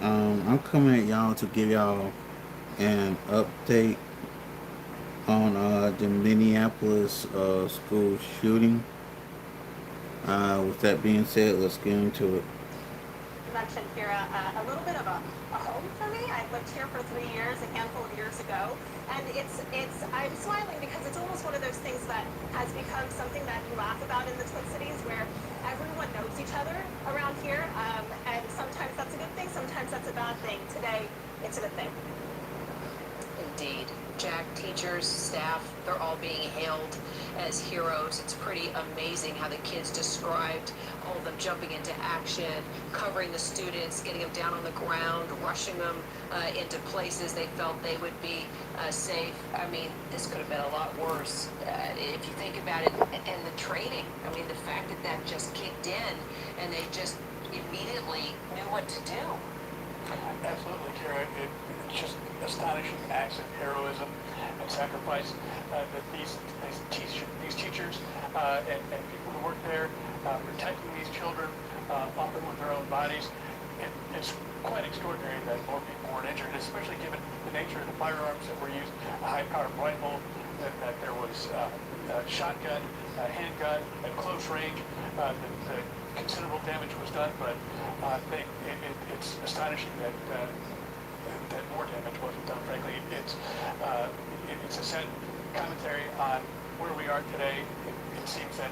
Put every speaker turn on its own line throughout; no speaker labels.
I'm coming at y'all to give y'all an update on the Minneapolis school shooting. With that being said, let's get into it.
Mentioned here a little bit of a home for me. I lived here for 3 years, a handful of years ago, and it's I'm smiling because it's almost one of those things that has become something that you laugh about in the Twin Cities, where everyone knows each other around here, and sometimes that's a good thing, sometimes that's a bad thing. Today, it's a good thing.
Indeed. Jack, teachers, staff, they're all being hailed as heroes. It's pretty amazing how the kids described all of them jumping into action, covering the students, getting them down on the ground, rushing them into places they felt they would be safe. I mean, this could have been a lot worse. If you think about it, and the training, I mean, the fact that that just kicked in and they just immediately knew what to do.
Absolutely, Kara. It's just astonishing acts of heroism and sacrifice that these teachers and people who work there protecting these children, often with their own bodies. It's quite extraordinary that more people weren't injured, especially given the nature of the firearms that were used, a high-powered rifle, that there was a shotgun, a handgun at close range. The considerable damage was done, but it's astonishing that more damage wasn't done. Frankly, it's a sad commentary on where we are today. It seems that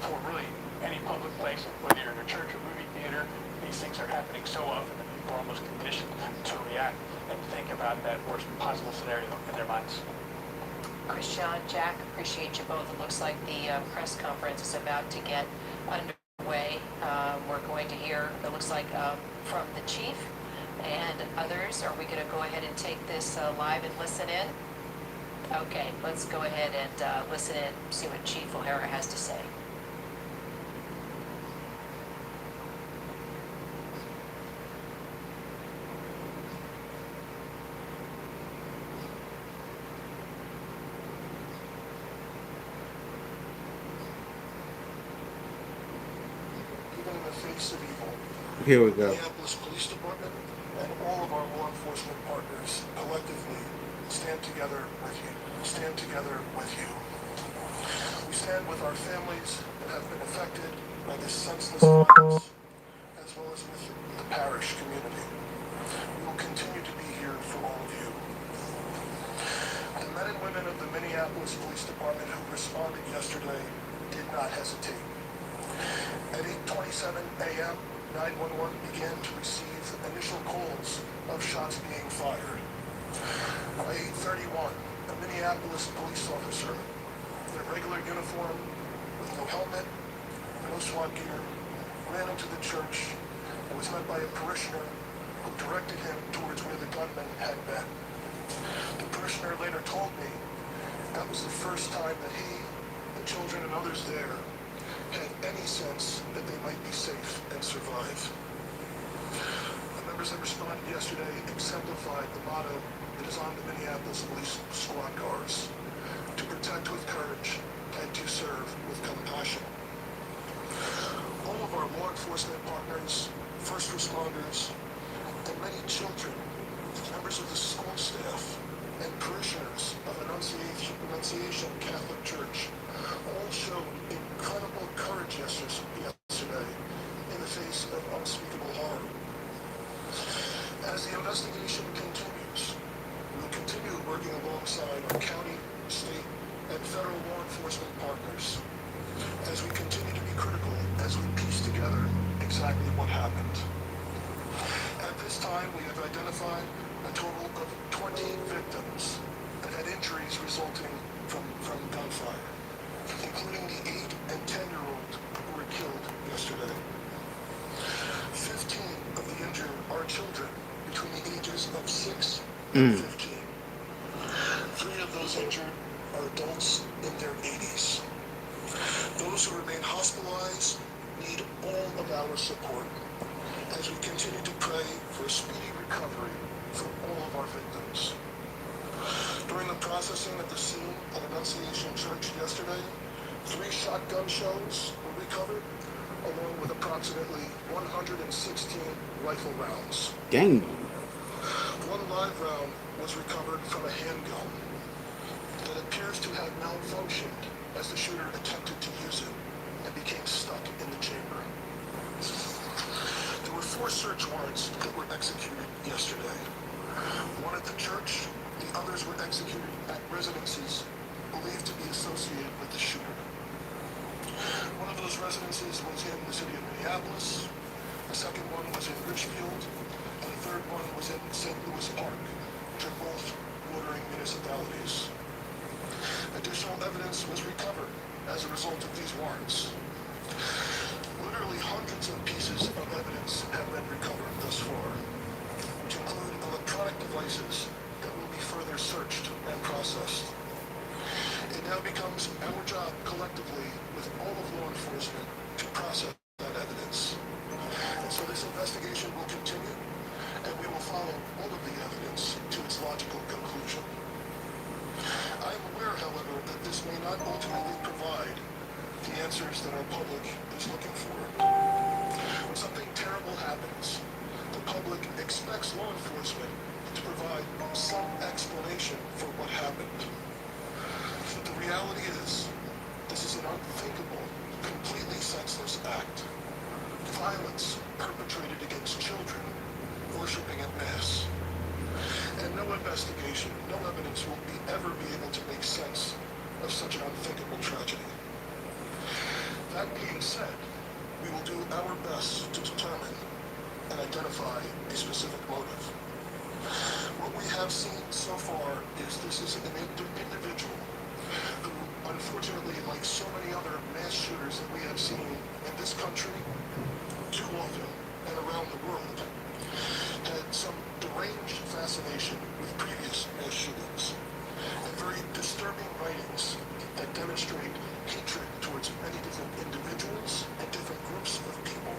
for really any public place, whether you're in a church or movie theater, these things are happening so often that people are almost conditioned to react and think about that worst possible scenario in their minds.
Christian, Jack, appreciate you both. It looks like the press conference is about to get underway. We're going to hear, it looks like, from the chief and others. Are we going to go ahead and take this live and listen in? Okay, let's go ahead and listen in, see what Chief O'Hara has to say.
Even in the face of evil,
Here we
the
go.
Minneapolis Police Department and all of our law enforcement partners collectively stand together with you. Stand together with you. We stand with our families that have been affected by this senseless violence, as well as with the parish community. We will continue to be here for all of you. The men and women of the Minneapolis Police Department who responded yesterday did not hesitate. At 8:27 a.m., 911 began to receive initial calls of shots being fired. By 8:31, a Minneapolis police officer in a regular uniform with no helmet, no SWAT gear, ran into the church and was met by a parishioner who directed him towards where the gunman had been. The parishioner later told me that was the first time that he, the children and others there, had any sense that they might be safe and survive. The members that responded yesterday exemplified the motto that is on the Minneapolis Police squad cars: to protect with courage and to serve with compassion. All of our law enforcement partners, first responders, and many children, members of the school staff, and parishioners of Annunciation Catholic Church all showed incredible courage yesterday in the face of unspeakable horror. As the investigation continues, we will continue working alongside our county, state, and federal law enforcement partners as we continue to be critical as we piece together exactly what happened. At this time, we have identified a total of 20 victims that had injuries resulting from gunfire, including the 8 and 10-year-old who were killed yesterday. 15 of the injured are children between the ages of 6 and 15. 3 of those injured are adults in their 80s. Those who remain hospitalized need all of our support as we continue to pray for a speedy recovery for all of our victims. During the processing at the scene at Annunciation Church yesterday, 3 shotgun shells were recovered, along with approximately 116 rifle rounds.
Gang.
One live round was recovered from a handgun that appears to have malfunctioned as the shooter attempted to use it and became stuck in the chamber. There were 4 search warrants that were executed yesterday. One at the church, the others were executed at residences believed to be associated with the shooter. One of those residences was in the city of Minneapolis, the second one was in Richfield, and the third one was in St. Louis Park, which are both bordering municipalities. Additional evidence was recovered as a result of these warrants. Literally hundreds of pieces of evidence have been recovered thus far, which include electronic devices that will be further searched and processed. It now becomes our job collectively with all of law enforcement to process that evidence. And so this investigation will continue, and we will follow all of the evidence to its logical conclusion. I am aware, however, that this may not ultimately provide the answers that our public is looking for. When something terrible happens, the public expects law enforcement to provide some explanation for what happened. But the reality is, this is an unthinkable, completely senseless act. Violence perpetrated against children worshiping at Mass. And no investigation, no evidence will ever be able to make sense of such an unthinkable tragedy. That being said, we will do our best to determine and identify a specific motive. What we have seen so far is this is an individual who, unfortunately, like so many other mass shooters that we have seen in this country, too often and around the world, had some deranged fascination with previous mass shootings and very disturbing writings that demonstrate hatred towards many different individuals and different groups of people.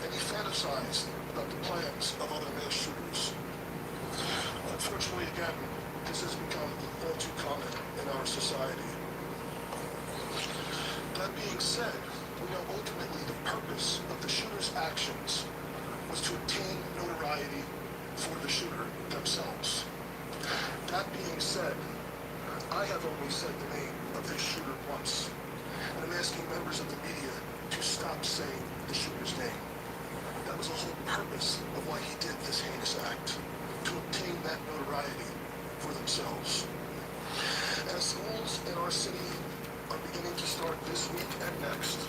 And he fantasized about the plans of other mass shooters. Unfortunately, again, this has become all too common in our society. That being said, we know ultimately the purpose of the shooter's actions was to obtain notoriety for the shooter themselves. That being said, I have only said the name of this shooter once, and I'm asking members of the media to stop saying the shooter's name. That was the whole purpose of why he did this heinous act, to obtain that notoriety for themselves. As schools in our city are beginning to start this week and next,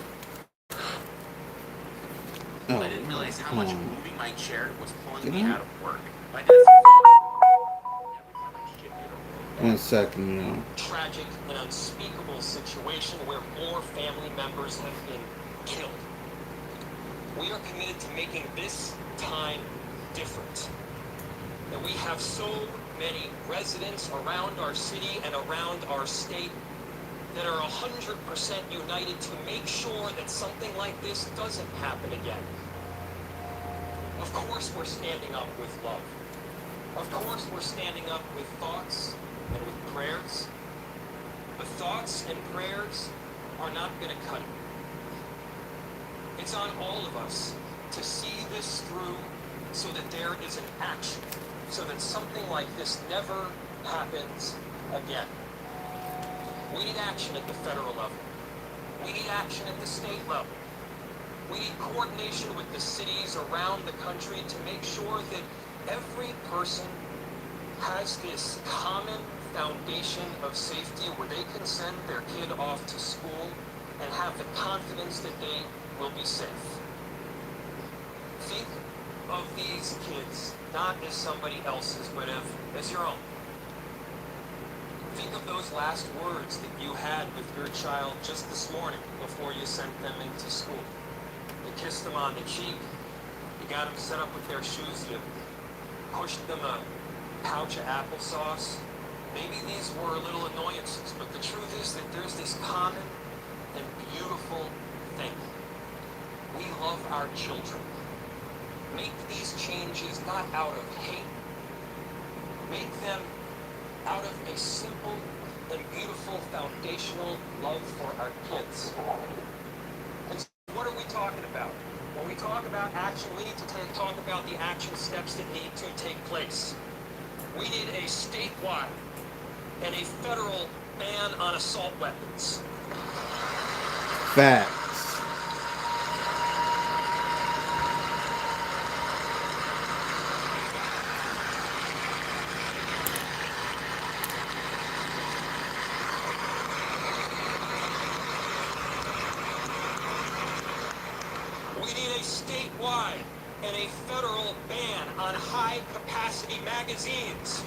Oh,
I didn't realize how much
come on.
moving my chair was pulling
Get
me
out.
out of work. My desk every time I shifted over.
1 second,
Tragic and unspeakable situation where more family members have been killed. We are committed to making this time different. And we have so many residents around our city and around our state that are 100% united to make sure that something like this doesn't happen again. Of course we're standing up with love. Of course we're standing up with thoughts and with prayers. But thoughts and prayers are not going to cut it. It's on all of us to see this through so that there is an action, so that something like this never happens again. We need action at the federal level. We need action at the state level. We need coordination with the cities around the country to make sure that every person has this common foundation of safety where they can send their kid off to school and have the confidence that they will be safe. Think of these kids not as somebody else's, but as your own. Think of those last words that you had with your child just this morning before you sent them into school. You kissed them on the cheek, you got them set up with their shoes, you pushed them a pouch of applesauce. Maybe these were little annoyances, but the truth is that there's this common and beautiful thing. We love our children. Make these changes not out of hate. Make them out of a simple and beautiful foundational love for our kids. talk about action, we need to talk about the action steps that need to take place. We need a statewide and a federal ban on assault weapons.
Facts.
We need a statewide and a federal ban on high-capacity magazines.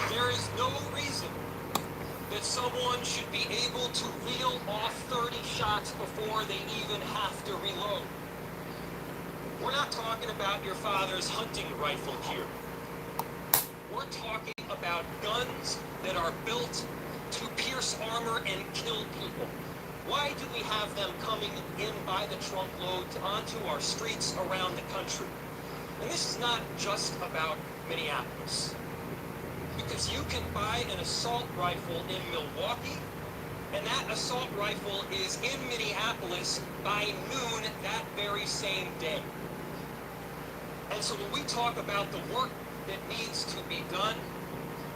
There is no reason that someone should be able to reel off 30 shots before they even have to reload. We're not talking about your father's hunting rifle here. We're talking about guns that are built to pierce armor and kill people. Why do we have them coming in by the trunkload onto our streets around the country? And this is not just about Minneapolis. Because you can buy an assault rifle in Milwaukee, and that assault rifle is in Minneapolis by noon that very same day. And so when we talk about the work that needs to be done,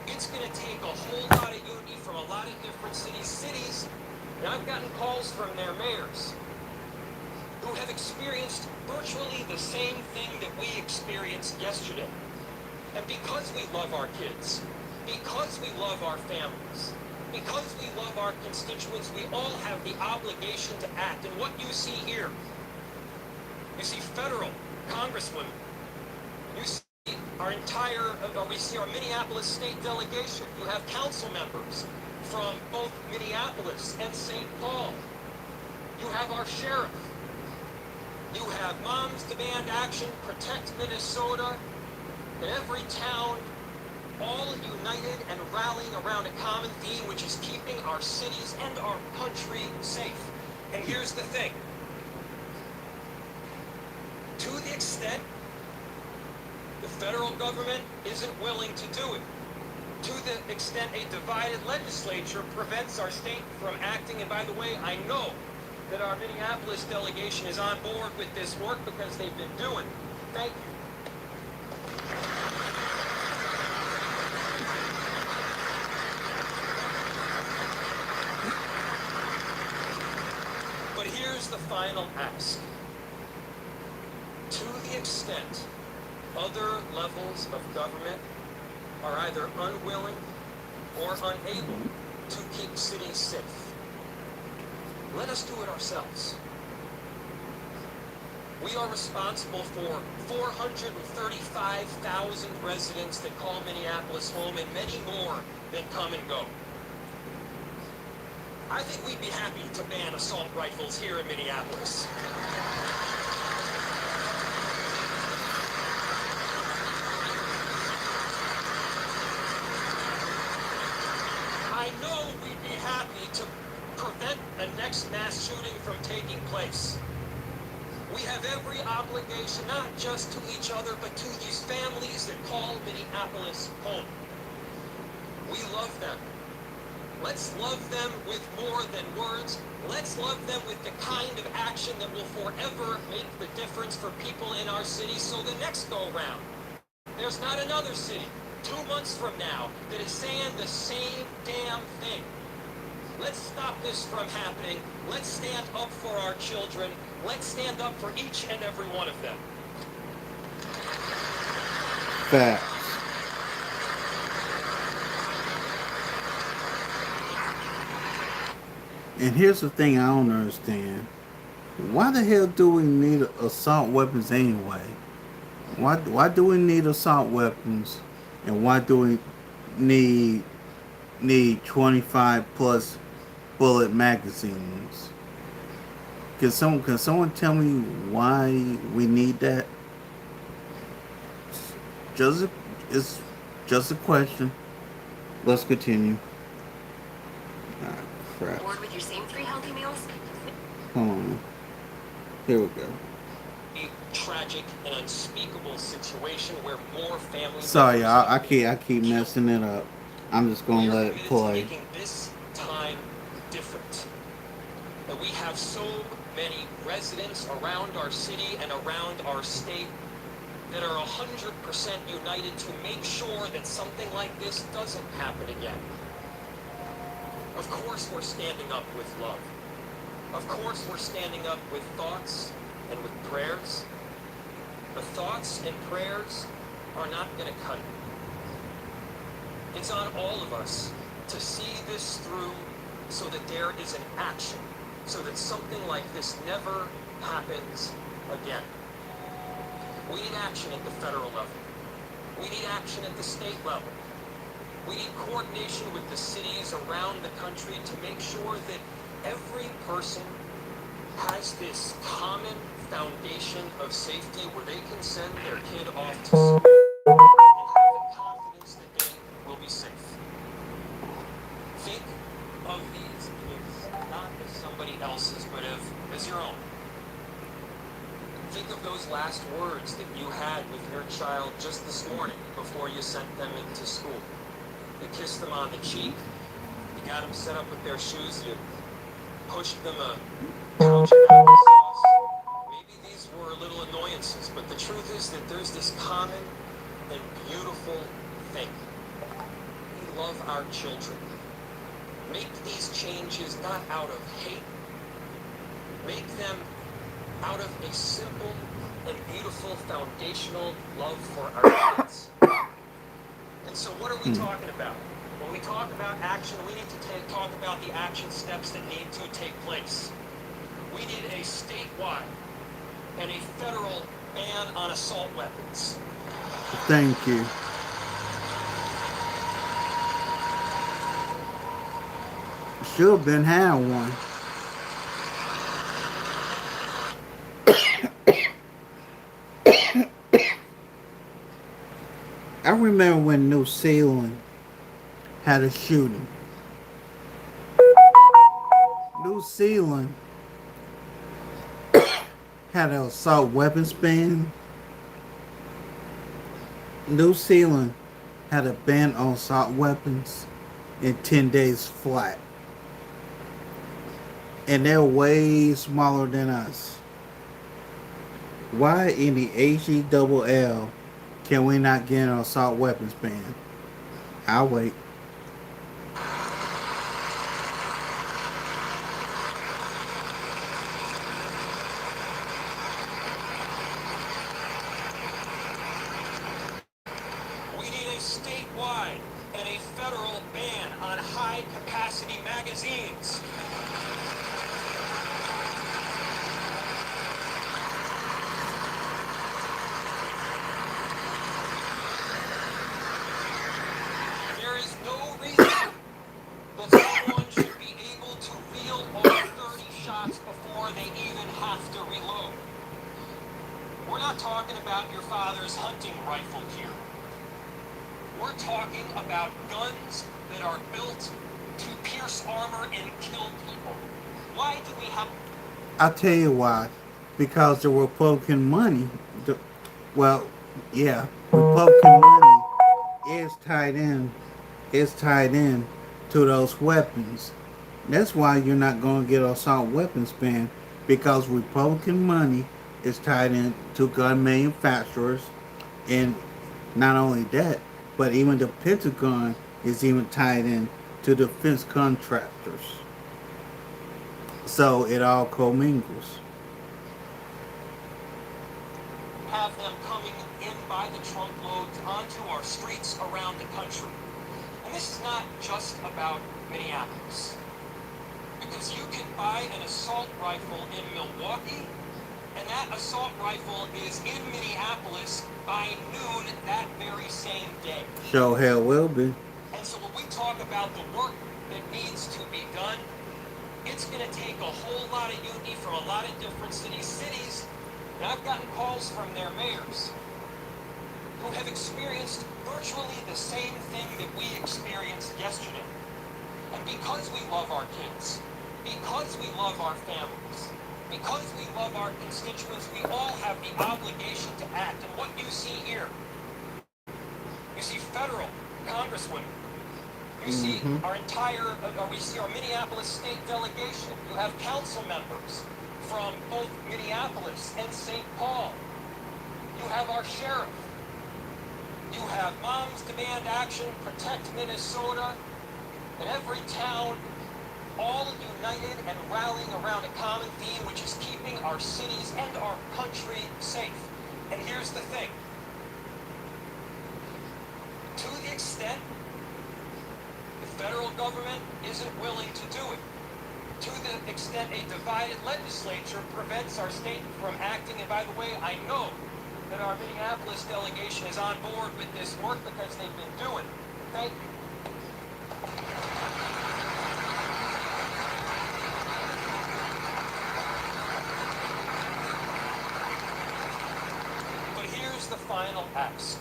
it's going to take a whole lot of unity from a lot of different cities, and I've gotten calls from their mayors who have experienced virtually the same thing that we experienced yesterday. And because we love our kids, because we love our families, because we love our constituents, we all have the obligation to act. And what you see here, you see federal congresswomen, you see we see our Minneapolis state delegation. You have council members from both Minneapolis and St. Paul. You have our sheriff. You have Moms Demand Action, Protect Minnesota, and every town all united and rallying around a common theme, which is keeping our cities and our country safe. And here's the thing. To the extent the federal government isn't willing to do it, to the extent a divided legislature prevents our state from acting, and by the way, I know that our Minneapolis delegation is on board with this work because they've been doing it. Thank you. But here's the final ask. To the extent other levels of government are either unwilling or unable to keep cities safe, let us do it ourselves. We are responsible for 435,000 residents that call Minneapolis home and many more that come and go. I think we'd be happy to ban assault rifles here in Minneapolis. I know we'd be happy to prevent the next mass shooting from taking place. We have every obligation, not just to each other, but to these families that call Minneapolis home. We love them. Let's love them with more than words. Let's love them with the kind of action that will forever make the difference for people in our city. So the next go round, there's not another city 2 months from now that is saying the same damn thing. Let's stop this from happening. Let's stand up for our children. Let's stand up for each and every one of them.
Facts. And here's the thing I don't understand. Why the hell do we need assault weapons anyway? Why do we need assault weapons? And why do we need 25 plus bullet magazines? Can someone tell me why we need that? It's just a question. Let's continue. Ah, crap.
Bored with your same 3 healthy meals?
Hold on. Here we go.
tragic and unspeakable situation where more family
Sorry,
members
y'all.
have been
I keep
killed.
messing it up. I'm just gonna
We are
let it
committed to
play.
making this time different. That we have so many residents around our city and around our state that are 100% united to make sure that something like this doesn't happen again. Of course we're standing up with love. Of course we're standing up with thoughts and with prayers. The thoughts and prayers are not going to cut it. It's on all of us to see this through so that there is an action, so that something like this never happens again. We need action at the federal level. We need action at the state level. We need coordination with the cities around the country to make sure that every person has this common foundation of safety where they can send their kid off to school and have the confidence that they will be safe. Think of these kids not as somebody else's, but as your own. Think of those last words that you had with your child just this morning before you sent them into school. You kissed them on the cheek, you got them set up with their shoes, you pushed them a pouch of applesauce. Maybe these were little annoyances, but the truth is that there's this common and beautiful thing. We love our children. Make these changes not out of hate. Make them out of a simple and beautiful foundational love for our kids. And so what are we talking about? When we talk about action, we need to talk about the action steps that need to take place. We need a statewide and a federal ban on assault weapons.
Thank you. Should have been had one. I remember when New Zealand had a shooting. New Zealand had an assault weapons ban. New Zealand had a ban on assault weapons in 10 days flat. And they're way smaller than us. Why in the HELL can we not get an assault weapons ban? I'll wait.
We need a statewide and a federal ban on high-capacity magazines. There is no reason that someone should be able to reel off 30 shots before they even have to reload. We're not talking about your father's hunting rifle here. We're talking about guns that are built to pierce armor and kill people. Why do we have...
I'll tell you why. Because the Republican money, Republican money is tied in to those weapons. That's why you're not going to get an assault weapons ban, because Republican money is tied in to gun manufacturers, and not only that, but even the Pentagon is even tied in to defense contractors. So it all commingles.
have them coming in by the trunkloads onto our streets around the country. And this is not just about Minneapolis. Because you can buy an assault rifle in Milwaukee, and that assault rifle is in Minneapolis by noon that very same day.
Sure hell will be.
And so when we talk about the work that needs to be done, it's going to take a whole lot of unity from a lot of different cities. And I've gotten calls from their mayors who have experienced virtually the same thing that we experienced yesterday. And because we love our kids, because we love our families, Because we love our constituents, we all have the obligation to act. And what you see here, you see federal congresswomen. You see our entire, we see our Minneapolis state delegation. You have council members from both Minneapolis and St. Paul. You have our sheriff. You have Moms Demand Action, Protect Minnesota, and every town all united and rallying around a common theme, which is keeping our cities and our country safe. And here's the thing. To the extent the federal government isn't willing to do it, to the extent a divided legislature prevents our state from acting, and by the way, I know that our Minneapolis delegation is on board with this work because they've been doing it. Thank you. But here's the final ask.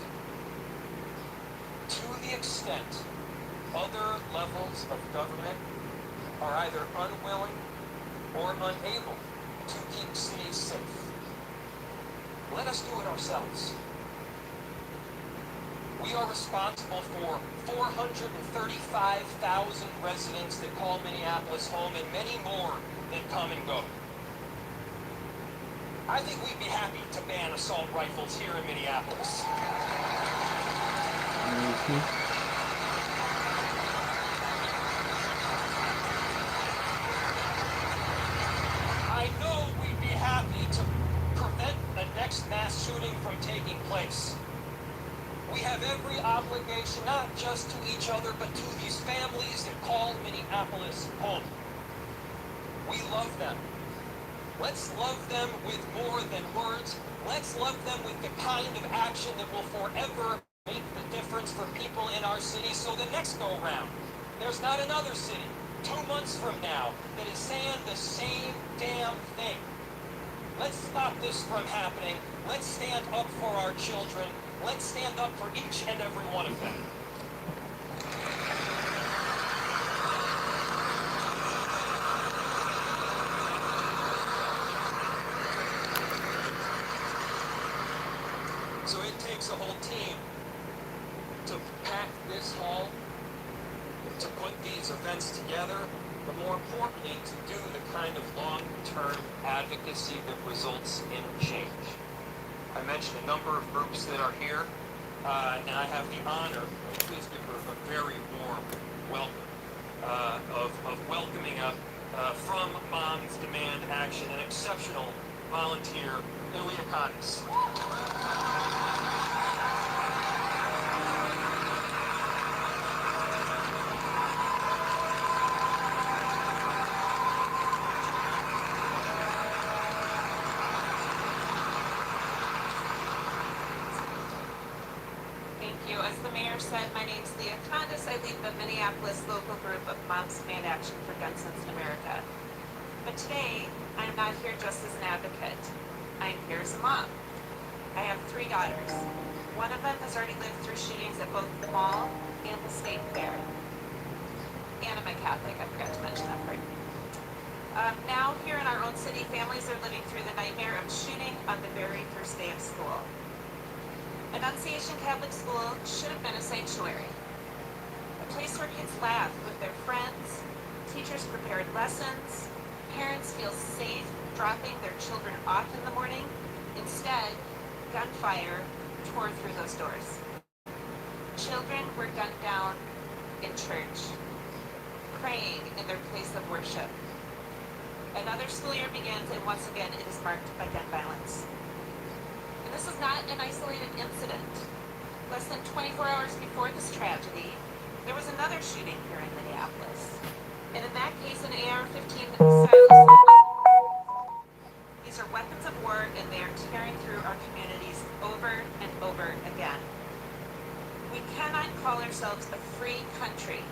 To the extent other levels of government are either unwilling or unable to keep cities safe, let us do it ourselves. We are responsible for 435,000 residents that call Minneapolis home and many more that come and go. I think we'd be happy to ban assault rifles here in Minneapolis. I know we'd be happy to prevent the next mass shooting from taking place. We have every obligation, not just to each other, but to these families that call Minneapolis home. We love them. Let's love them with more than words. Let's love them with the kind of action that will forever make the difference for people in our city, so the next go round, there's not another city 2 months from now that is saying the same damn thing. Let's stop this from happening. Let's stand up for our children. Let's stand up for each and every one of them. So it takes a whole team to pack this hall, to put these events together, but more importantly, to do the kind of long-term advocacy that results in change. I mentioned a number of groups that are here, and I have the honor, please give her a very warm welcome, of welcoming up from Moms Demand Action, an exceptional volunteer, Ilya Kottis.
As the mayor said, my name's Leah Kottis. I lead the Minneapolis local group of Moms Demand Action for Gun Sense in America. But today, I'm not here just as an advocate. I'm here as a mom. I have 3 daughters. One of them has already lived through shootings at both the mall and the state fair. And I'm a Catholic, I forgot to mention that part. Now, here in our own city, families are living through the nightmare of shooting on the very first day of school. Annunciation Catholic School should have been a sanctuary. A place where kids laugh with their friends, teachers prepared lessons, parents feel safe dropping their children off in the morning. Instead, gunfire tore through those doors. Children were gunned down in church, praying in their place of worship. Another school year begins, and once again it is marked by gun violence. This is not an isolated incident. Less than 24 hours before this tragedy, there was another shooting here in Minneapolis. And in that case, an AR-15 silenced. These are weapons of war, and they are tearing through our communities over and over again. We cannot call ourselves a free country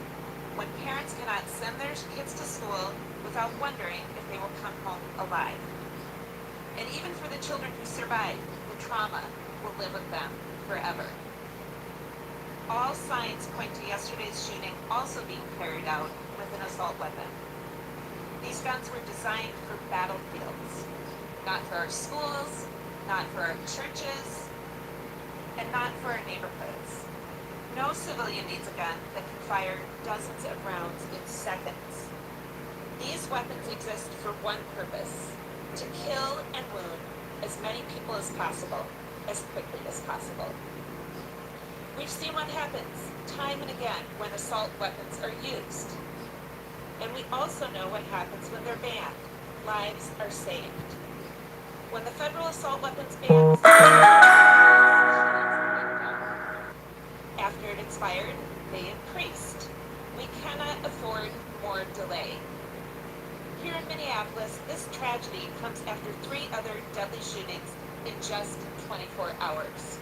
when parents cannot send their kids to school without wondering if they will come home alive. And even for the children who survive, trauma will live with them forever. All signs point to yesterday's shooting also being carried out with an assault weapon. These guns were designed for battlefields, not for our schools, not for our churches, and not for our neighborhoods. No civilian needs a gun that can fire dozens of rounds in seconds. These weapons exist for one purpose: to kill and wound as many people as possible, as quickly as possible. We've seen what happens time and again when assault weapons are used. And we also know what happens when they're banned. Lives are saved. When the federal assault weapons ban after it expired, they increased. We cannot afford more delay. Here in Minneapolis, this tragedy comes after 3 other deadly shootings in just 24 hours.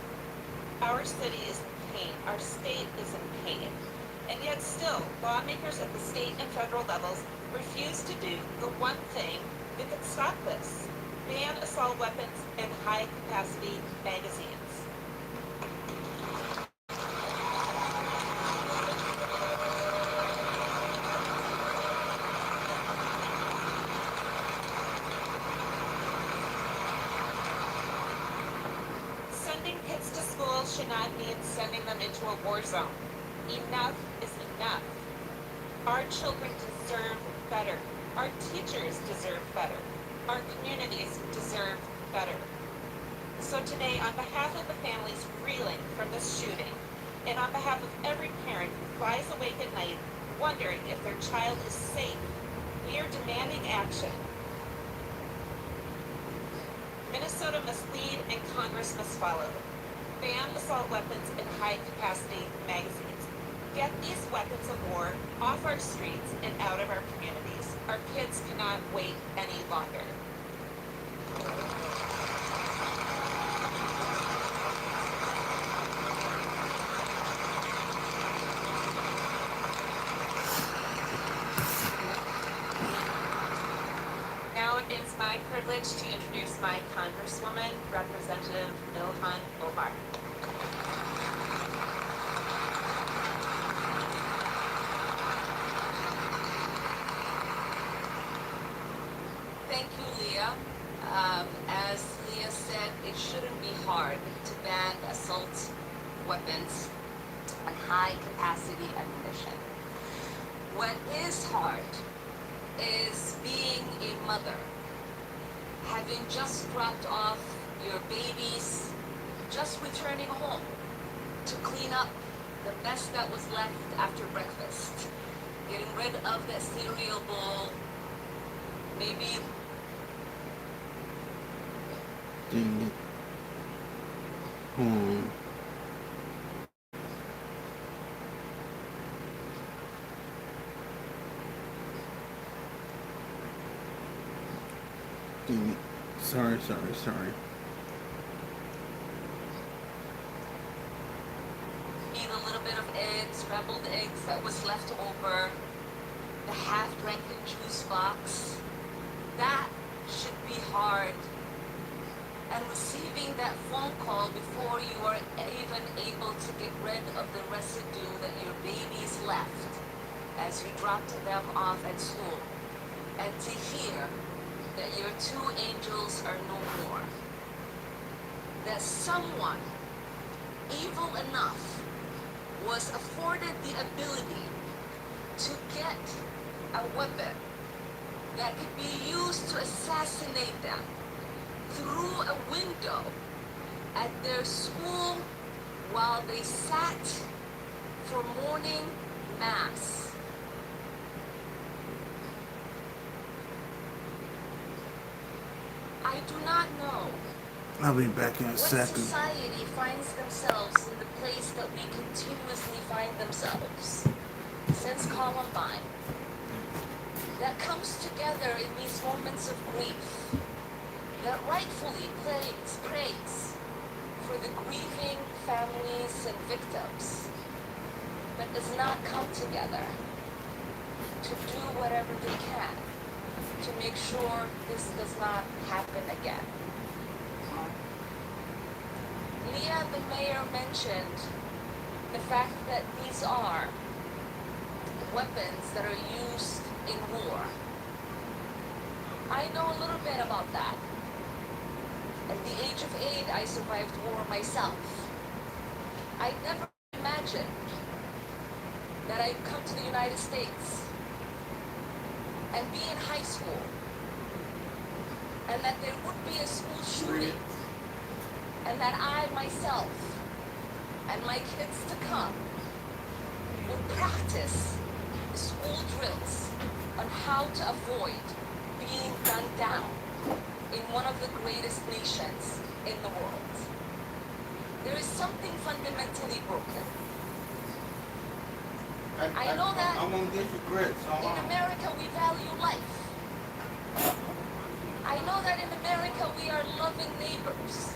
Our city is in pain. Our state is in pain. And yet still, lawmakers at the state and federal levels refuse to do the one thing that could stop this: ban assault weapons and high-capacity magazines. Sending kids to school should not mean sending them into a war zone. Enough is enough. Our children deserve better. Our teachers deserve better. Our communities deserve better. So today, on behalf of the families reeling from this shooting, and on behalf of every parent who lies awake at night wondering if their child is safe, we are demanding action. Minnesota must lead and Congress must follow. Ban assault weapons and high-capacity magazines. Get these weapons of war off our streets and out of our communities. Our kids cannot wait any longer. Now it is my privilege to introduce my Congresswoman, Representative Ilhan Omar.
Thank you, Leah. As Leah said, it shouldn't be hard to ban assault weapons and high-capacity ammunition. What is hard is being a mother, having just dropped off your babies, just returning home to clean up the mess that was left after breakfast, getting rid of that cereal bowl, maybe
Dang it. Dang it. Sorry.
eat a little bit of eggs, scrambled eggs that was left over, the half-dranken juice box. That should be hard. And receiving that phone call before you are even able to get rid of the residue that your babies left as you dropped them off at school. And to hear that your 2 angels are no more. That someone evil enough was afforded the ability to get a weapon that could be used to assassinate them through a window at their school while they sat for morning mass. I do not know
I'll be back in a
what
second.
society finds themselves in the place that we continuously find themselves since Columbine, that comes together in these moments of grief, that rightfully prays for the grieving families and victims, but does not come together to do whatever they can to make sure this does not happen again. Leah, the mayor, mentioned the fact that these are weapons that are used in war. I know a little bit about that. At the age of 8, I survived war myself. I never imagined that I'd come to the United States and be in high school and that there would be a school shooting and that I myself and my kids to come would practice school drills on how to avoid being gunned down in one of the greatest nations in the world. There is something fundamentally broken. I know that
I'm gonna get your grits.
in America we value life. I know that in America we are loving neighbors.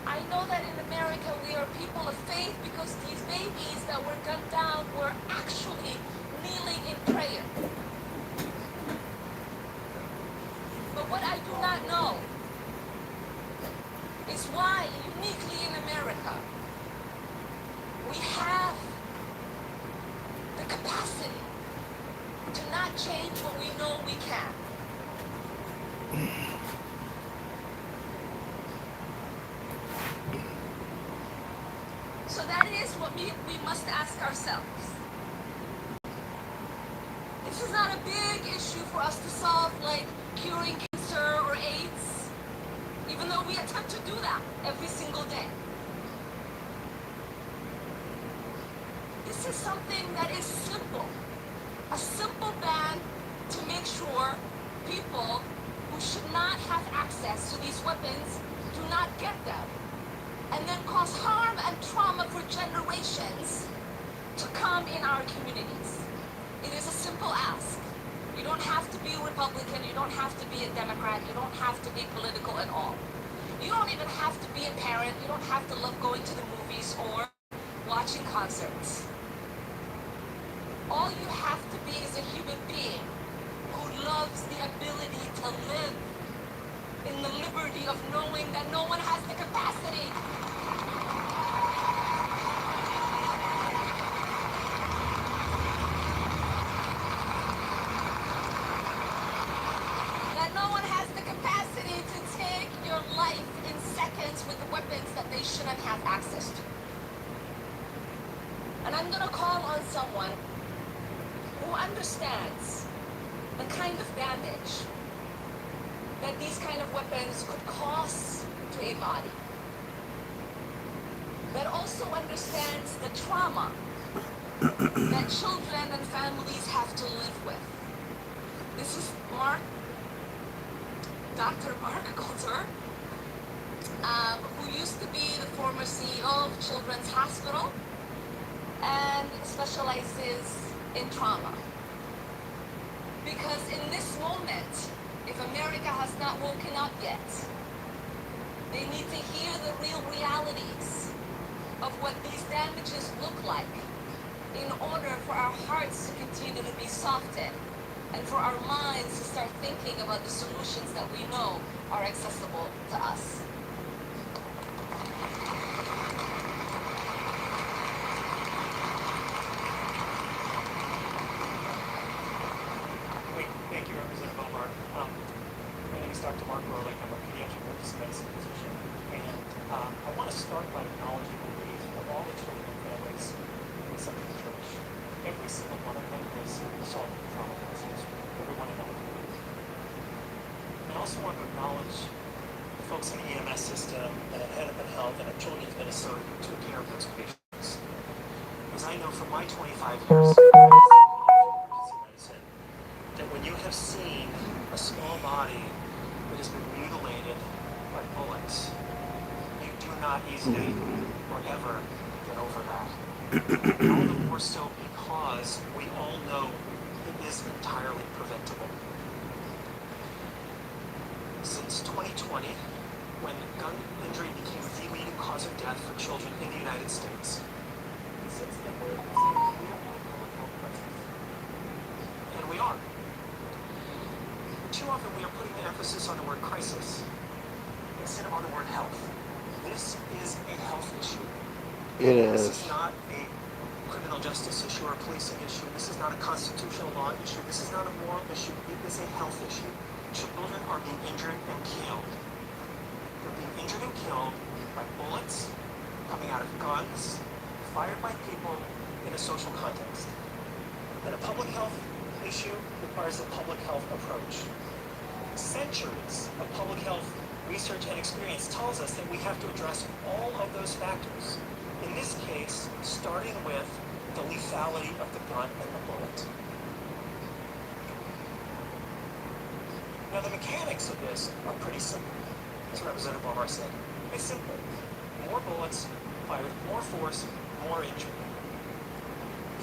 I know that in America we are people of faith because these babies that were gunned down were actually kneeling in prayer. But what I do not know is why, uniquely in America, we have the capacity to not change what we know we can. So that is what we must ask ourselves. This is not a big issue for us to solve, like curing cancer or AIDS, even though we attempt to do that every single day. This is something that is simple. A simple ban to make sure people who should not have access to these weapons do not get them, and then cause harm and trauma for generations to come in our communities. It is a simple ask. You don't have to be a Republican, you don't have to be a Democrat, you don't have to be political at all. You don't even have to be a parent, you don't have to love going to the movies or watching concerts. All you have to be is a human being who loves the ability to live in the liberty of knowing that no one has the capacity to take your life in seconds with the weapons that they shouldn't have access to. And I'm gonna call on someone who understands the kind of damage that these kind of weapons could cause to a body, that also understands the trauma that children and families have to live with. This is Dr. Mark Coulter, who used to be the former CEO of Children's Hospital and specializes in trauma. Because in this moment, if America has not woken up yet, they need to hear the real realities of what these damages look like in order for our hearts to continue to be softened and for our minds to start thinking about the solutions that we know are accessible to us.
Thank you, Representative Omar. My name is Dr. Mark Rohrlich. I'm a pediatric emergency medicine physician. And I want to start by acknowledging the grief of all the children and families in Second Church. Every single one of them is solved trauma process. Every one of them. I also want to acknowledge the folks in the EMS system and at Hennepin Health and at Children's Minnesota who took care of those patients. Because I know from my 25 years in emergency medicine that when you have seen a small body that has been mutilated by bullets, you do not easily or ever get over that. All the more so because we all know it is entirely preventable. Since 2020, when gun injury became the leading cause of death for children in the United States, since then we have a public health crisis. And we are. Too often we are putting the emphasis on the word crisis instead of on the word health. This is a health issue. This is not a criminal justice issue or a policing issue. This is not a constitutional law issue. This is not a moral issue. It is a health issue. children are being injured and killed. They're being injured and killed by bullets coming out of guns fired by people in a social context. And a public health issue requires a public health approach. Centuries of public health research and experience tells us that we have to address all of those factors. In this case, starting with the lethality of the gun and the bullet. Now the mechanics of this are pretty simple, as Representative Omar said. It's simple. More bullets fired with more force, more injury.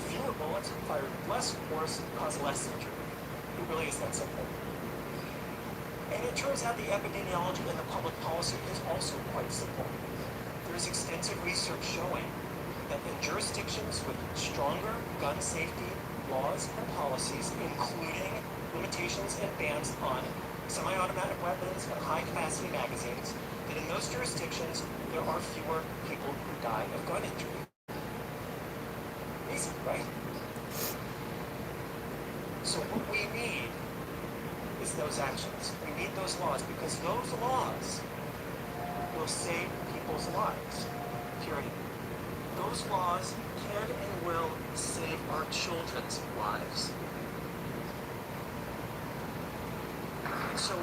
Fewer bullets fired with less force cause less injury. It really is that simple. And it turns out the epidemiology and the public policy is also quite simple. There is extensive research showing that in jurisdictions with stronger gun safety laws and policies, including limitations and bans on semi-automatic weapons and high-capacity magazines, that in those jurisdictions there are fewer people who die of gun injury. Easy, right? So what we need is those actions. We need those laws because those laws will save people's lives. Period. Those laws can and will save our children's lives. And so we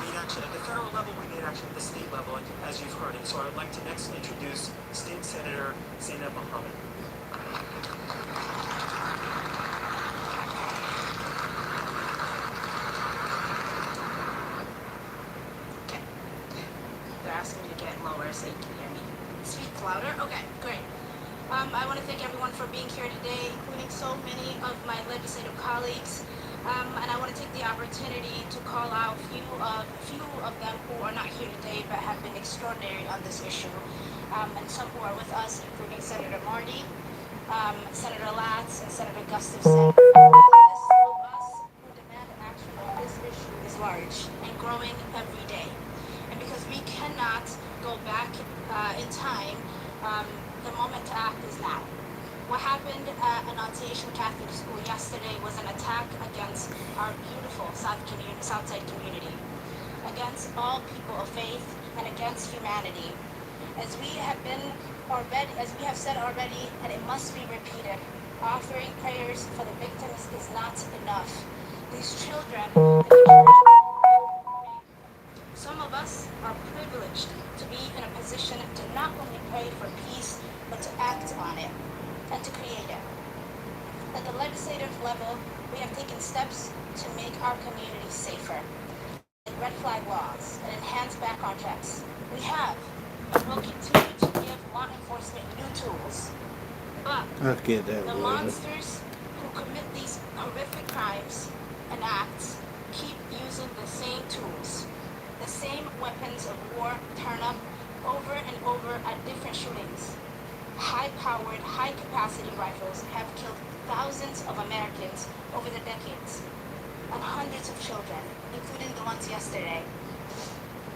need action at the federal level, we need action at the state level, as you've heard. And so I would like to next introduce State Senator Zainab Mohammed.
They're asking me to get lower so you can hear me. Speak louder? Okay, great. I want to thank everyone for being here today, including so many of my legislative colleagues. And I want to take the opportunity to call out a few of them who are not here today but have been extraordinary on this issue. And some who are with us, including Senator Marty, Senator Latz, and Senator Gustafson. The list of us who demand action on this issue is large and growing every day. And because we cannot go back in time, the moment to act is now. What happened at Annunciation Catholic School yesterday was an attack against our beautiful Southside community, against all people of faith, and against humanity. As we have said already, and it must be repeated, offering prayers for the victims is not enough. These children, some of us are privileged to be in a position to not only pray for peace, but to act on it and to create it. At the legislative level, we have taken steps to make our community safer. Red flag laws and enhanced background checks. We have and will continue to give law enforcement new tools. But the monsters who commit these horrific crimes and acts keep using the same tools. The same weapons of war turn up over and over at different shootings. High-powered, high-capacity rifles have killed thousands of Americans over the decades, and hundreds of children, including the ones yesterday.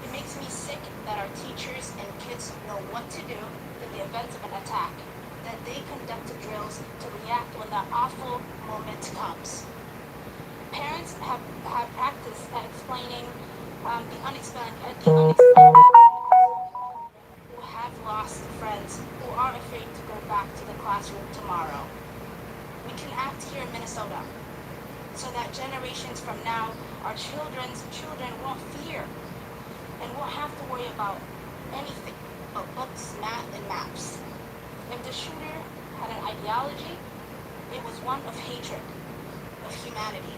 It makes me sick that our teachers and kids know what to do in the event of an attack, that they conduct drills to react when that awful moment comes. Parents have practiced at explaining the unexplained who have lost friends, who are afraid to go back to the classroom tomorrow. We can act here in Minnesota so that generations from now, our children's children won't fear and won't have to worry about anything but books, math, and maps. If the shooter had an ideology, it was one of hatred, of humanity.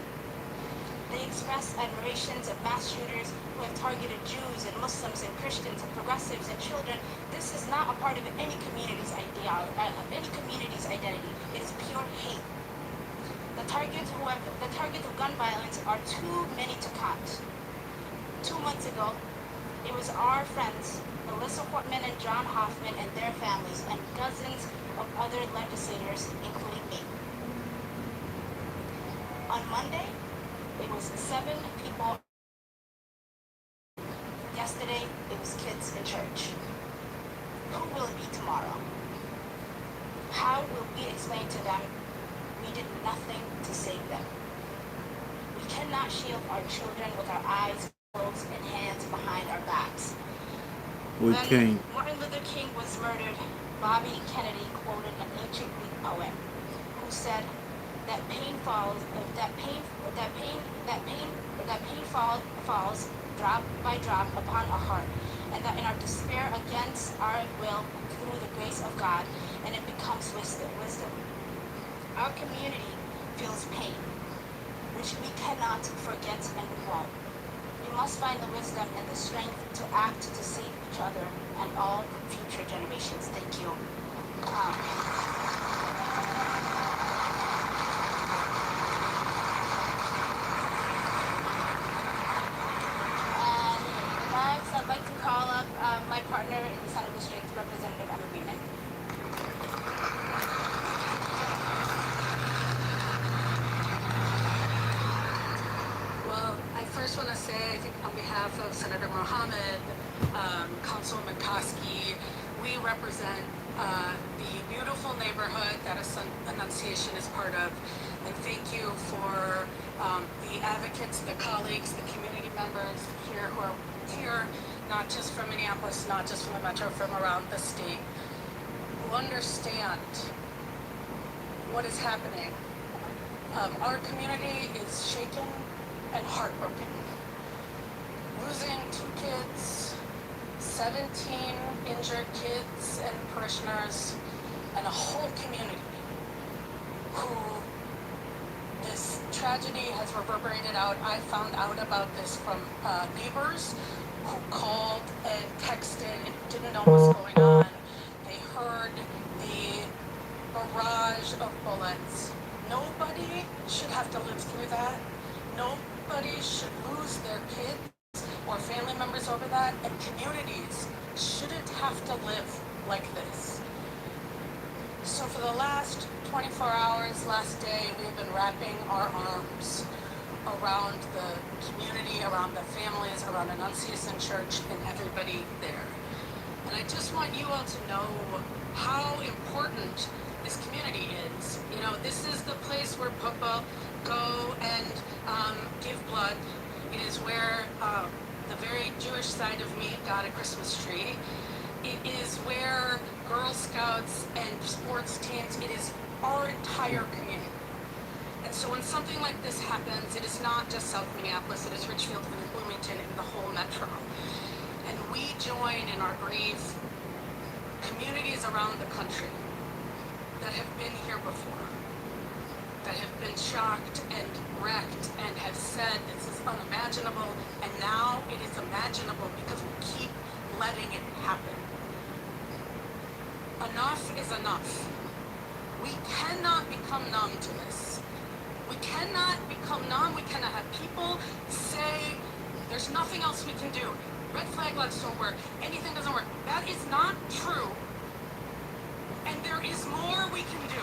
They express admirations of mass shooters who have targeted Jews and Muslims and Christians and progressives and children. This is not a part of any community's identity. It is pure hate. The targets of gun violence are too many to count. 2 months ago, it was our friends, Melissa Portman and John Hoffman and their families, and dozens of other legislators, including me. On Monday, it was 7 people. Yesterday, it was kids in church. Who will it be tomorrow? How will we explain to them we did nothing to save them? We cannot shield our children with our eyes closed and hands behind our backs.
We
When
can't.
Martin Luther King was murdered, Bobby Kennedy quoted an ancient Greek poet who said that pain falls drop by drop upon our heart, and that in our despair against our will through the grace of God, and it becomes wisdom. Our community feels pain, which we cannot forget and we won't. We must find the wisdom and the strength to act to save each other and all future generations. Thank you. And next, I'd like to call up my partner in the Senate District, Representative Emma Beeman.
Well, I first want to say, I think on behalf of Senator Mohammed, Councilwoman Koski, we represent the beautiful neighborhood that Annunciation is part of. And thank you for the advocates, the colleagues, the community members here who are here, not just from Minneapolis, not just from the metro, from around the state, who understand what is happening. Our community is shaken and heartbroken. Losing 2 kids, 17 injured kids and parishioners, and a whole community who this tragedy has reverberated out. I found out about this from neighbors who called and texted and didn't know what was going on. They heard the barrage of bullets. Nobody should have to live through that. Nobody should lose their kids or family members over that, and communities shouldn't have to live like this. So for the last 24 hours, last day, we've been wrapping our arms around the community, around the families, around Annunciation Church, and everybody there. And I just want you all to know how important this community is. You know, this is the place where people go and give blood. It is where the very Jewish side of me got a Christmas tree. It is where Girl Scouts and sports teams, it is our entire community. And so when something like this happens, it is not just South Minneapolis, it is Richfield and Bloomington and the whole metro. And we join in our grief communities around the country that have been here before, that have been shocked and wrecked and have said this is unimaginable, and now it is imaginable because we keep letting it happen. Enough is enough. We cannot become numb to this. We cannot become numb. We cannot have people say there's nothing else we can do. Red flag laws don't work. Anything doesn't work. That is not true. And there is more we can do.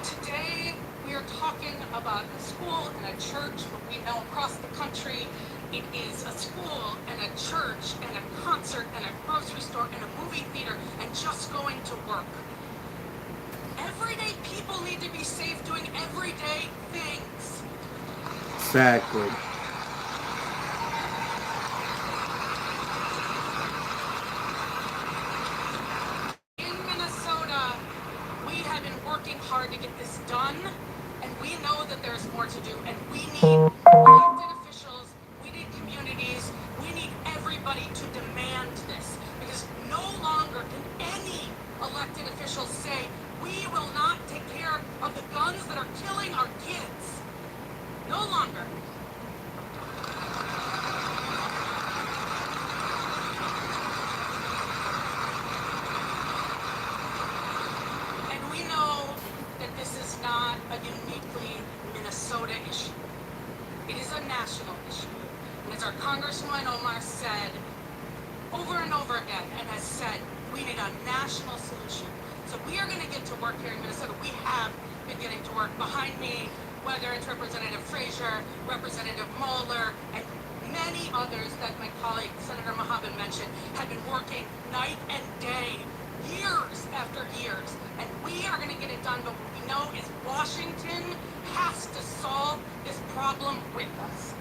Today, we are talking about a school and a church, but we know across the country, it is a school and a church and a concert and a grocery store and a movie theater and just going to work. Everyday people need to be safe doing everyday things.
Exactly.
In Minnesota, we have been working hard to get this done, and we know that there's more to do, and we need elected officials, we need communities, we need everybody to demand this, because no longer can any elected official say, we will not take care of the guns that are killing our kids. No longer. And we know that this is not a uniquely Minnesota issue. It is a national issue. And as our Congresswoman Omar said over and over again, and has said, we need a national solution. So we are going to get to work here in Minnesota. We have been getting to work. Behind me, whether it's Representative Frazier, Representative Mueller, and many others that my colleague Senator Mohammed mentioned, have been working night and day, years after years, and we are going to get it done. But what we know is Washington has to solve this problem with us.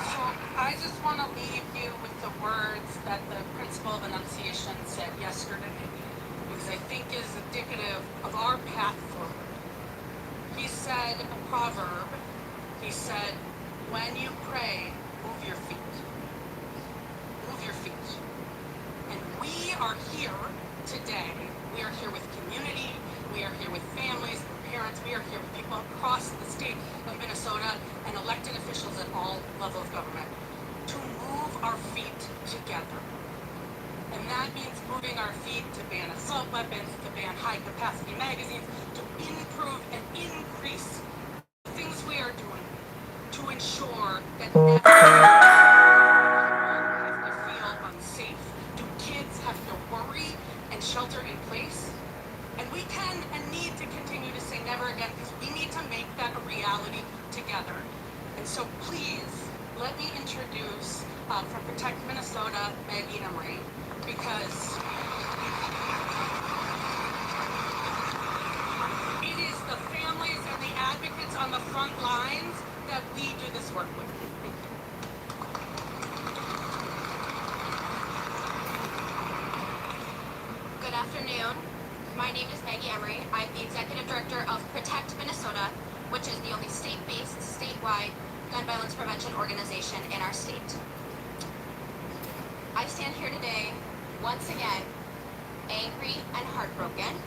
So I just want to leave you with the words that the principal of Annunciation said yesterday, because I think is indicative of our path forward. He said a proverb. He said, when you pray, move your feet. Move your feet. And we are here today. We are here with community. We are here with families and parents. We are here with people across the state of Minnesota and elected officials at all levels of government to move our feet together. And that means moving our feet to ban assault weapons, to ban high-capacity magazines, to improve and increase the things we are doing to ensure that never have to feel unsafe. Do kids have to worry and shelter in place? And we can and need to continue to say never again, because we need to make that a reality together. And so please, let me introduce from Protect Minnesota, Maggie Emery, because it is the families and the advocates on the front lines that we do this work with.
Good afternoon. My name is Maggie Emery. I'm the Executive Director of Protect Minnesota, which is the only state-based, statewide gun violence prevention organization in our state. I stand here today, once again, angry and heartbroken.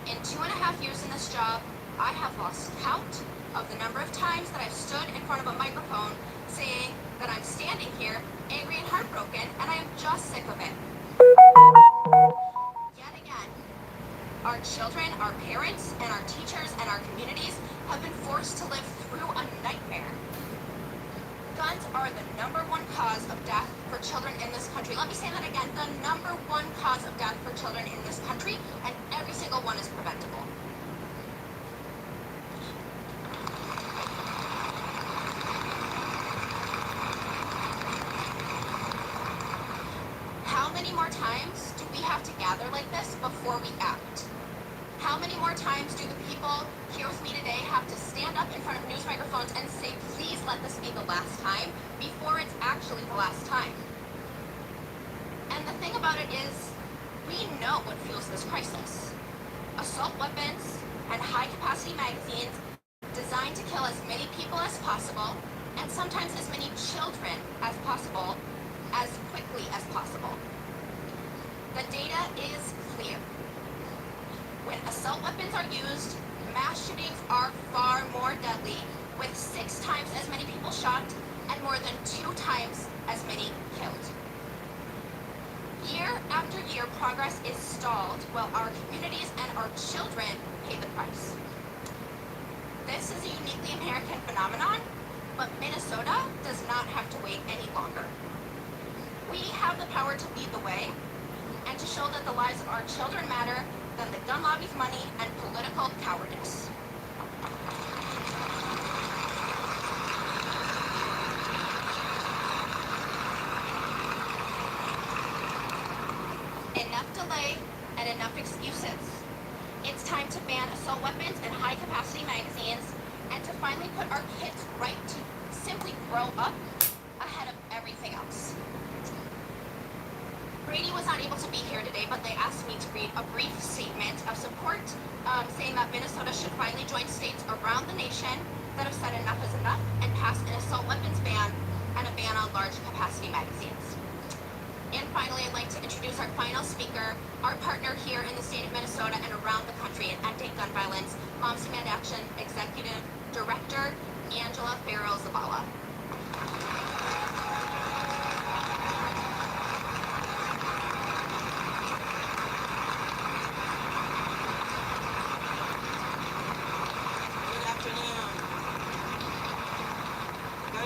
In 2.5 years in this job, I have lost count of the number of times that I've stood in front of a microphone saying that I'm standing here angry and heartbroken, and I am just sick of it. Yet again, our children, our parents, and our teachers and our communities have been forced to live through a nightmare. Guns are the #1 cause of death for children in this country. Let me say that again, the #1 cause of death for children in this country, and every single one is preventable. How many more times do we have to gather like this before we act? How many more times do the people here with me today have to stand up in front of news microphones and say, please let this be the last time, before it's actually the last time? And the thing about it is, we know what fuels this crisis. Assault weapons and high-capacity magazines designed to kill as many people as possible, and sometimes as many children as possible, as quickly as possible. The data is clear. When assault weapons are used, mass shootings are far more deadly, with 6 times as many people shot and more than 2 times as many killed. Year after year, progress is stalled while our communities and our children pay the price. This is a uniquely American phenomenon, but Minnesota does not have to wait any longer. We have the power to lead the way and to show that the lives of our children matter than the gun lobby's money and political cowardice. Enough delay and enough excuses. It's time to ban assault weapons and high-capacity magazines, and to finally put our kids right to simply grow up ahead of everything else. Brady was not able to be here today, but they asked me to read a brief statement of support, saying that Minnesota should finally join states around the nation that have said enough is enough and pass an assault weapons ban and a ban on large capacity magazines. And finally, I'd like to introduce our final speaker, our partner here in the state of Minnesota and around the country in ending gun violence, Moms Demand Action Executive Director, Angela Farrell-Zavala.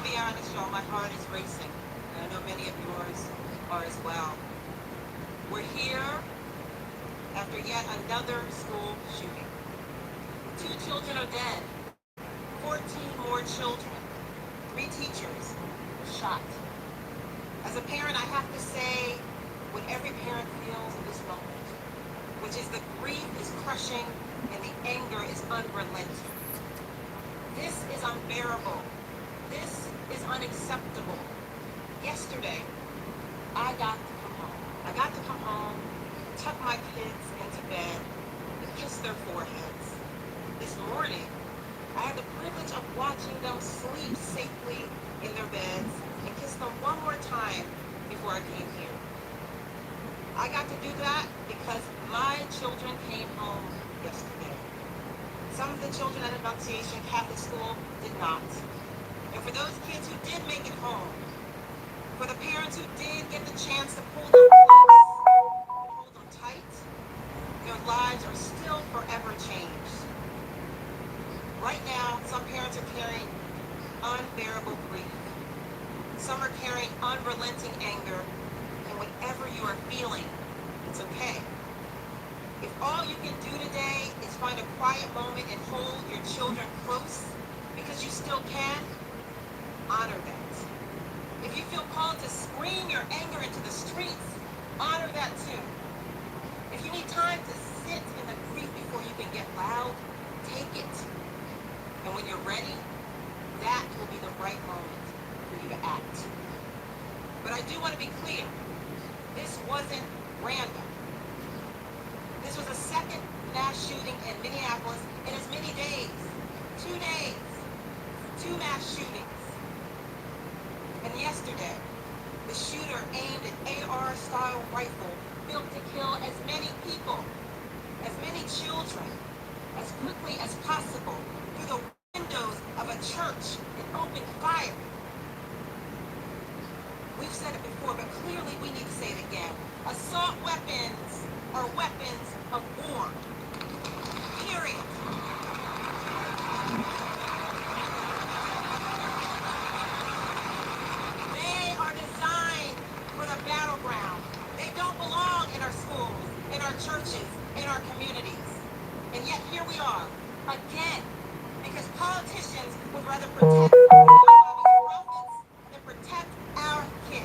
Be honest, y'all, my heart is racing.
and I know many of yours are as well. We're here after yet another school shooting. 2 children are dead, 14 more children, 3 teachers were shot. As a parent, I have to say what every parent feels in this moment, which is the grief is crushing and the anger is unrelenting. This is unbearable. This is unacceptable. Yesterday, I got to come home. I got to come home, tuck my kids into bed, and kiss their foreheads. This morning, I had the privilege of watching them sleep safely in their beds and kiss them one more time before I came here. I got to do that because my children came home yesterday. Some of the children at Annunciation Catholic School did not. And for those kids who did make it home, for the parents who did get the chance to pull them close, hold them tight, their lives are still forever changed. Right now, some parents are carrying unbearable grief. Some are carrying unrelenting anger, and whatever you are feeling, it's okay. If all you can do today is find a quiet moment and hold your children close, because you still can, honor that. If you feel called to scream your anger into the streets, honor that too. If you need time to sit in the grief before you can get loud, take it. And when you're ready, that will be the right moment for you to act. But I do want to be clear, this wasn't random. This was a second mass shooting in Minneapolis in as many days. 2 days. 2 mass shootings. And yesterday, the shooter aimed an AR-style rifle built to kill as many people, as many children, as quickly as possible through the windows of a church and opened fire. We've said it before, but clearly we need to say it again. Assault weapons are weapons of war. Period. They are designed for the battleground. They don't belong in our schools, in our churches, in our communities. And yet here we are, again, because politicians would rather protect profits than protect our kids.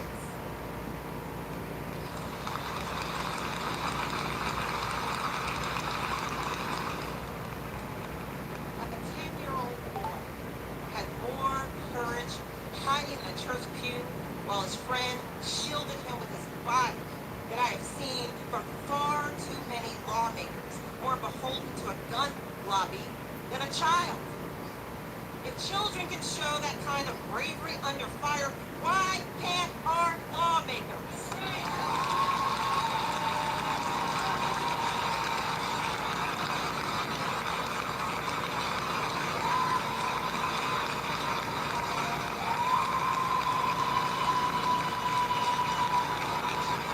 Like a 10-year-old boy had more courage hiding in a church pew while his friend shielded him with his body that I have seen from far too many lawmakers more beholden to a gun lobby than a child. If children can show that kind of bravery under fire, why can't our lawmakers?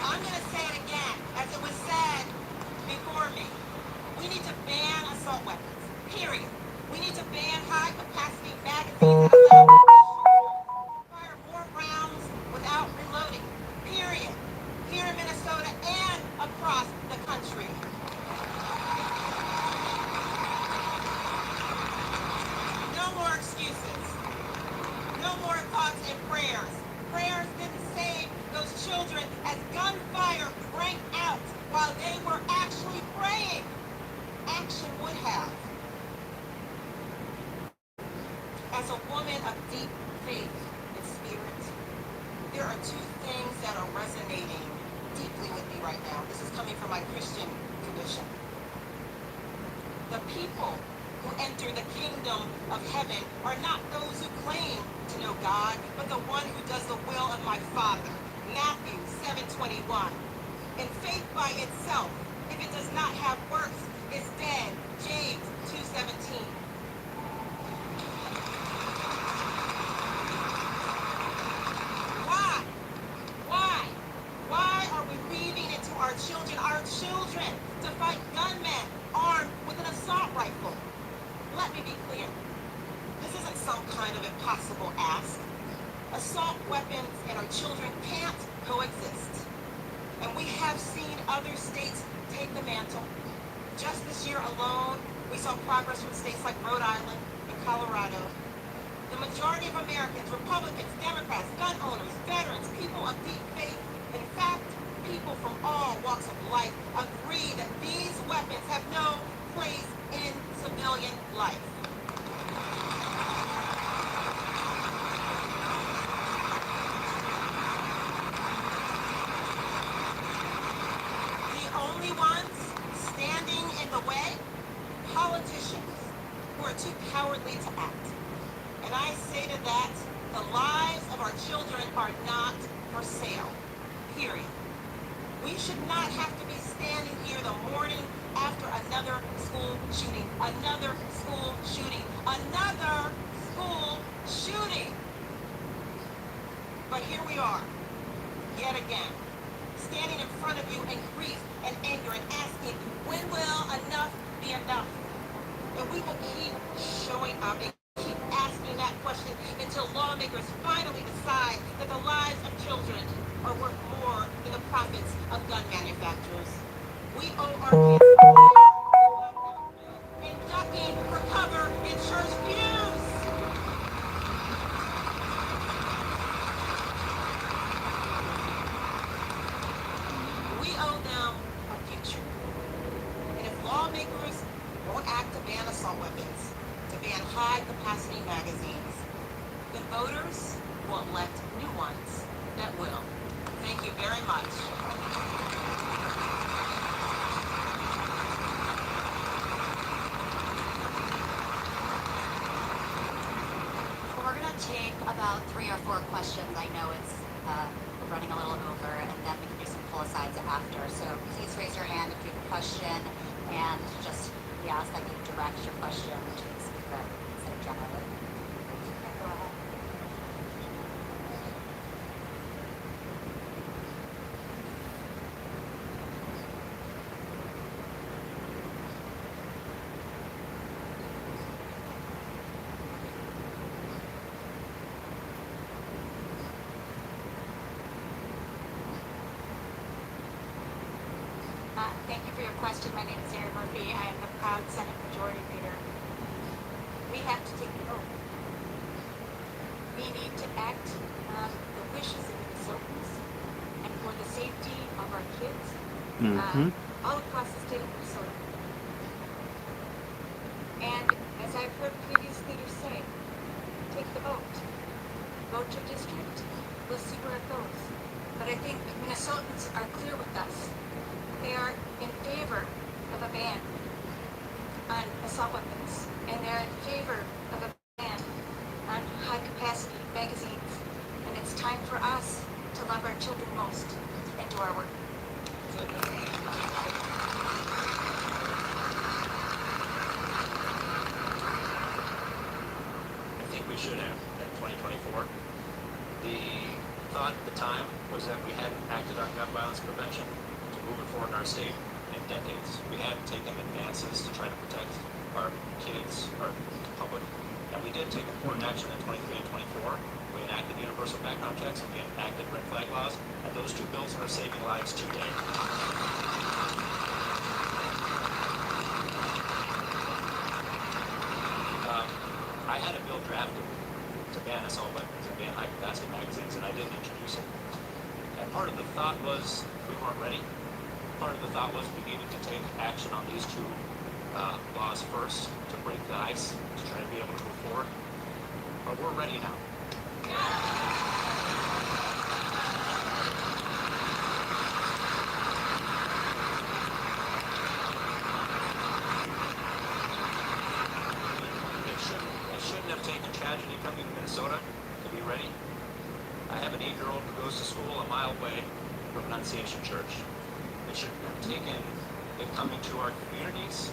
I'm going to say it again, as it was said before me. We need to ban assault weapons, period. We need to ban high-capacity magazines that allow fire more rounds without reloading, period. Here in Minnesota and across the country. No more excuses. No more thoughts and prayers. Prayers didn't save those children as gunfire rang out while they were actually praying. Action would have. As a woman of deep faith and spirit, there are 2 things that are resonating deeply with me right now. This is coming from my Christian tradition. The people who enter the kingdom of heaven are not those who claim to know God, but the one who does the will of my Father. Matthew 7:21. And faith by itself, if it does not have works, is dead. James 2:17. Why are we leaving it to our children to fight gunmen armed with an assault rifle? Let me be clear. This isn't some kind of impossible ask. Assault
weapons and our children can't coexist. And we have seen other states take the mantle. Just this year alone, we saw progress from states like Rhode Island and Colorado. The majority of Americans, Republicans, Democrats, gun owners, veterans, people of deep faith, in fact, people from all walks of life agree that these weapons have no place in civilian life. The only ones standing in the way? Politicians who are too cowardly to act. And I say to that, the lives of our children are not for sale. Period. We should not have to be standing here the morning after another school shooting, another school shooting, another school shooting. But here we are, yet again, standing in front of you in grief and anger and asking, when will enough be enough? And we will keep showing up and keep asking that question until lawmakers finally decide that the lives of children are worth more than the profits of gun manufacturers. We owe our kids and ducking for cover in church pews. We owe them a future. And if lawmakers won't act to ban assault weapons, to ban high-capacity magazines, then voters will elect new ones that will. Thank you very much.
We're going to take about 3 or 4 questions. I know it's running a little over, and then we can do some pull-asides after. So please raise your hand if you have a question, and just we ask that you direct your question to the speaker instead of generally. Go ahead. Thank you for your question. My name is Erin Murphy. I am the proud Senate Majority Leader. We have to take the oath. We need to act on the wishes of Minnesotans and for the safety of our kids all across the state of Minnesota. And as I've heard previous leaders say, take the vote. Vote your district. We'll see where it goes. But I think Minnesotans are clear with us. They are in favor of a ban on assault weapons, and they're in favor of a ban on high-capacity magazines. And it's time for us to love our children most and do our work.
I think we should have in 2024. The thought at the time was that we hadn't acted on gun violence prevention moving forward in our state in decades. We hadn't taken advances to try to protect our kids, our public, and we did take important action in 23 and 24. We enacted universal background checks and we enacted red flag laws, and those 2 bills are saving lives today. I had a bill drafted to ban assault weapons and ban high-capacity magazines, and I didn't introduce it. And part of the thought was we weren't ready. Part of the thought was we needed to take action on these 2 laws first to break the ice, to try to be able to move forward. But we're ready now. It shouldn't have taken tragedy coming to Minnesota to be ready. I have an 8-year-old who goes to school a mile away from Annunciation Church. It should have taken it coming to our communities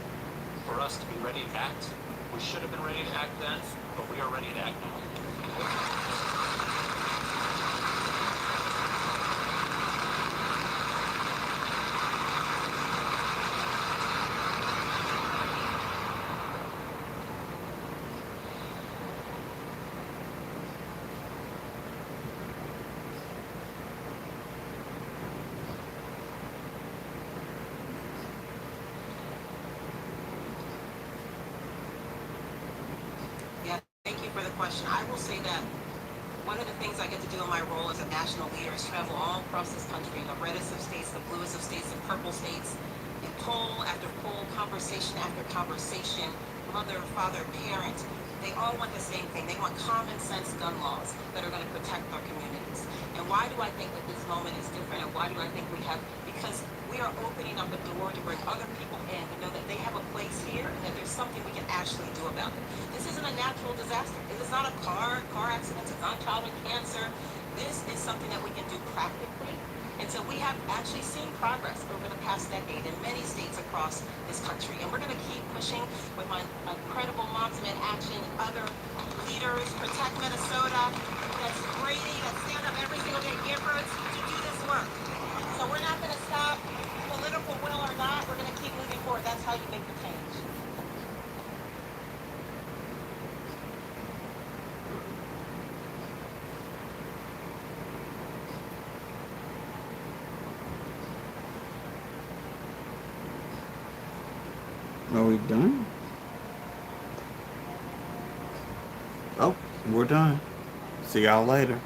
for us to be ready to act. We should have been ready to act then, but we are ready to act now.
question. I will say that one of the things I get to do in my role as a national leader is travel all across this country, the reddest of states, the bluest of states, the purple states, and poll after poll, conversation after conversation, mother, father, parent, they all want the same thing. They want common sense gun laws that are going to protect our communities. And why do I think that this moment is different? And why do I think we have, because we are opening up a door to bring other people in to know that they have a place here and that there's something we can actually do about it. This isn't a natural disaster. It is not a car accident. It's not childhood cancer. This is something that we can do practically. And so we have actually seen progress over the past decade in many states across this country. And we're going to keep pushing with my incredible Moms in Action, other leaders, Protect Minnesota, that's Brady, that stand up every single day, Giffords, to do this work. So we're not going to stop, political will or not, we're going to keep moving forward. That's how you make the change.
Are we done? Oh, we're done. See y'all later.